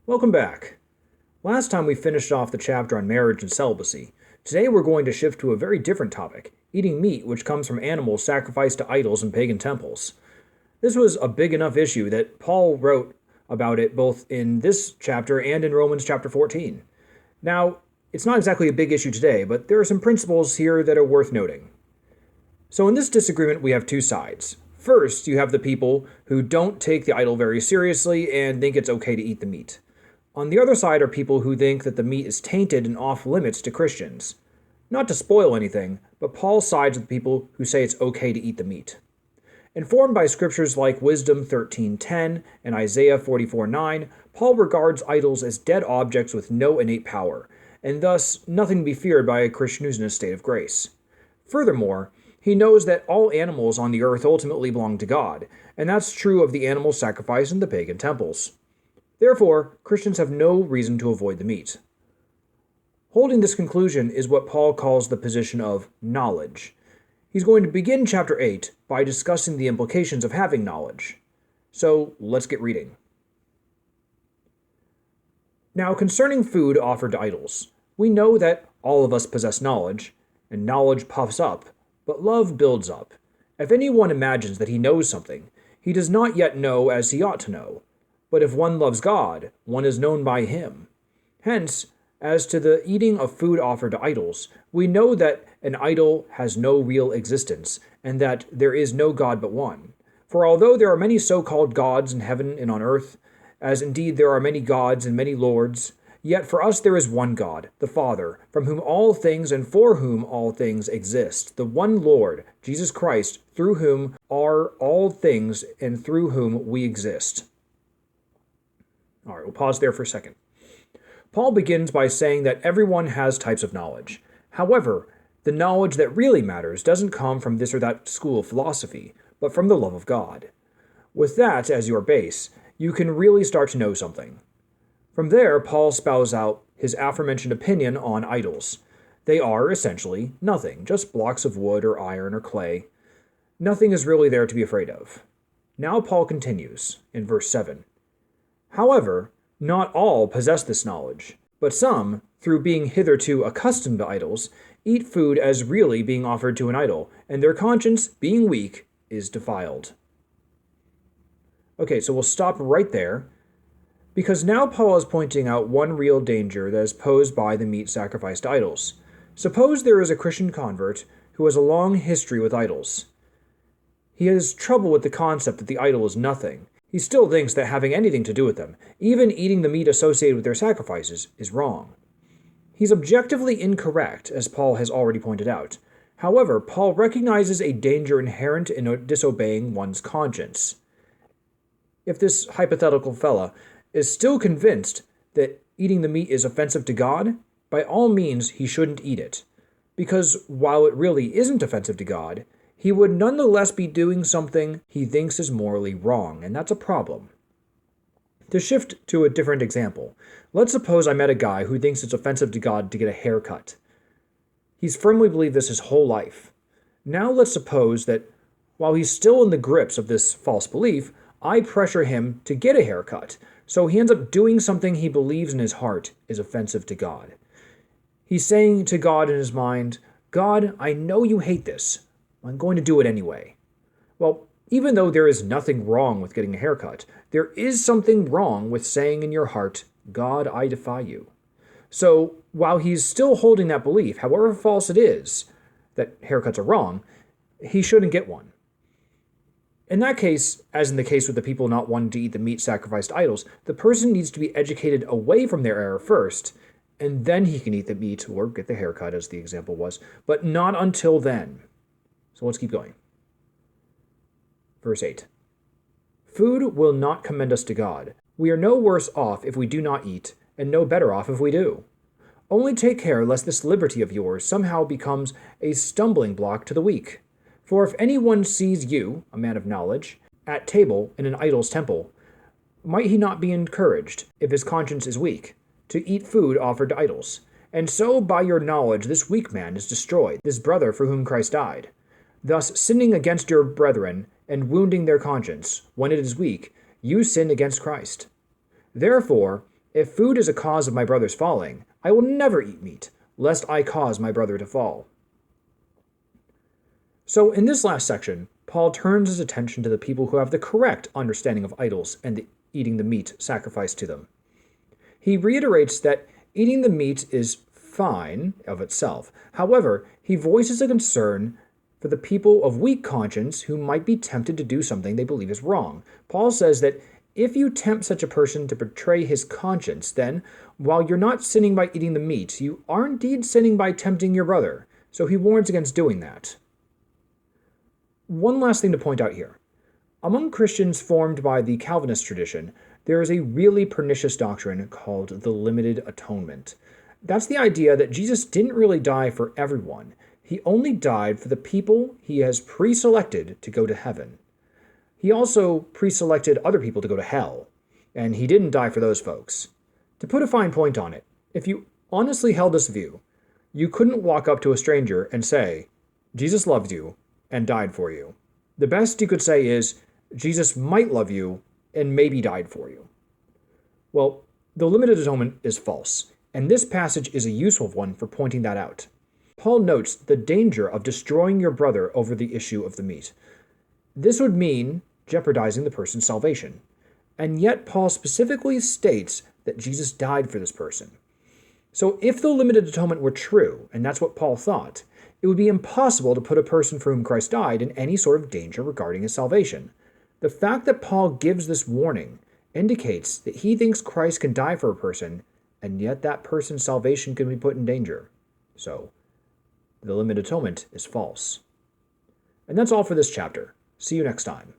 Welcome back. Last time we finished off the chapter on marriage and celibacy. Today we're going to shift to a very different topic, eating meat which comes from animals sacrificed to idols in pagan temples. This was a big enough issue that Paul wrote about it both in this chapter and in Romans chapter 14. Now, it's not exactly a big issue today, but there are some principles here that are worth noting. So in this disagreement we have two sides. First, you have the people who don't take the idol very seriously and think it's okay to eat the meat. On the other side are people who think that the meat is tainted and off limits to Christians. Not to spoil anything, but Paul sides with people who say it's okay to eat the meat. Informed by scriptures like Wisdom 13:10 and Isaiah 44:9, Paul regards idols as dead objects with no innate power, and thus nothing to be feared by a Christian who's in a state of grace. Furthermore, he knows that all animals on the earth ultimately belong to God, and that's true of the animals sacrificed in the pagan temples. Therefore, Christians have no reason to avoid the meat. Holding this conclusion is what Paul calls the position of knowledge. He's going to begin chapter 8 by discussing the implications of having knowledge. So let's get reading. Now, concerning food offered to idols, we know that all of us possess knowledge, and knowledge puffs up, but love builds up. If anyone imagines that he knows something, he does not yet know as he ought to know. But if one loves God, one is known by him. Hence, as to the eating of food offered to idols, we know that an idol has no real existence, and that there is no God but one. For although there are many so-called gods in heaven and on earth, as indeed there are many gods and many lords, yet for us there is one God, the Father, from whom all things and for whom all things exist, the one Lord, Jesus Christ, through whom are all things and through whom we exist. All right, we'll pause there for a second. Paul begins by saying that everyone has types of knowledge. However, the knowledge that really matters doesn't come from this or that school of philosophy, but from the love of God. With that as your base, you can really start to know something. From there, Paul spells out his aforementioned opinion on idols. They are, essentially, nothing, just blocks of wood or iron or clay. Nothing is really there to be afraid of. Now Paul continues, in verse 7. However, not all possess this knowledge, but some, through being hitherto accustomed to idols, eat food as really being offered to an idol, and their conscience, being weak, is defiled. Okay, so we'll stop right there, because now Paul is pointing out one real danger that is posed by the meat sacrificed to idols. Suppose there is a Christian convert who has a long history with idols. He has trouble with the concept that the idol is nothing. He still thinks that having anything to do with them, even eating the meat associated with their sacrifices, is wrong. He's objectively incorrect, as Paul has already pointed out. However, Paul recognizes a danger inherent in disobeying one's conscience. If this hypothetical fella is still convinced that eating the meat is offensive to God, by all means he shouldn't eat it. Because while it really isn't offensive to God, he would nonetheless be doing something he thinks is morally wrong, and that's a problem. To shift to a different example, let's suppose I met a guy who thinks it's offensive to God to get a haircut. He's firmly believed this his whole life. Now let's suppose that while he's still in the grips of this false belief, I pressure him to get a haircut, so he ends up doing something he believes in his heart is offensive to God. He's saying to God in his mind, God, I know you hate this. I'm going to do it anyway. Well, even though there is nothing wrong with getting a haircut, there is something wrong with saying in your heart, God, I defy you. So, while he's still holding that belief, however false it is, that haircuts are wrong, he shouldn't get one. In that case, as in the case with the people not wanting to eat the meat sacrificed to idols, the person needs to be educated away from their error first, and then he can eat the meat or get the haircut, as the example was, but not until then. So let's keep going. Verse 8. Food will not commend us to God. We are no worse off if we do not eat, and no better off if we do. Only take care lest this liberty of yours somehow becomes a stumbling block to the weak. For if anyone sees you, a man of knowledge, at table in an idol's temple, might he not be encouraged, if his conscience is weak, to eat food offered to idols? And so by your knowledge this weak man is destroyed, this brother for whom Christ died. Thus sinning against your brethren, and wounding their conscience, when it is weak, you sin against Christ. Therefore, If food is a cause of my brother's falling, I will never eat meat, lest I cause my brother to fall. So in this last section, Paul turns his attention to the people who have the correct understanding of idols and eating the meat sacrificed to them. He reiterates that eating the meat is fine of itself. However, he voices a concern for the people of weak conscience who might be tempted to do something they believe is wrong. Paul says that if you tempt such a person to betray his conscience, then, while you're not sinning by eating the meat, you are indeed sinning by tempting your brother. So he warns against doing that. One last thing to point out here. Among Christians formed by the Calvinist tradition, there is a really pernicious doctrine called the limited atonement. That's the idea that Jesus didn't really die for everyone. He only died for the people he has pre-selected to go to heaven. He also pre-selected other people to go to hell, and he didn't die for those folks. To put a fine point on it, if you honestly held this view, you couldn't walk up to a stranger and say, Jesus loved you and died for you. The best you could say is, Jesus might love you and maybe died for you. Well, the limited atonement is false, and this passage is a useful one for pointing that out. Paul notes the danger of destroying your brother over the issue of the meat. This would mean jeopardizing the person's salvation. And yet Paul specifically states that Jesus died for this person. So if the limited atonement were true, and that's what Paul thought, it would be impossible to put a person for whom Christ died in any sort of danger regarding his salvation. The fact that Paul gives this warning indicates that he thinks Christ can die for a person, and yet that person's salvation can be put in danger. So, the limited atonement is false. And that's all for this chapter. See you next time.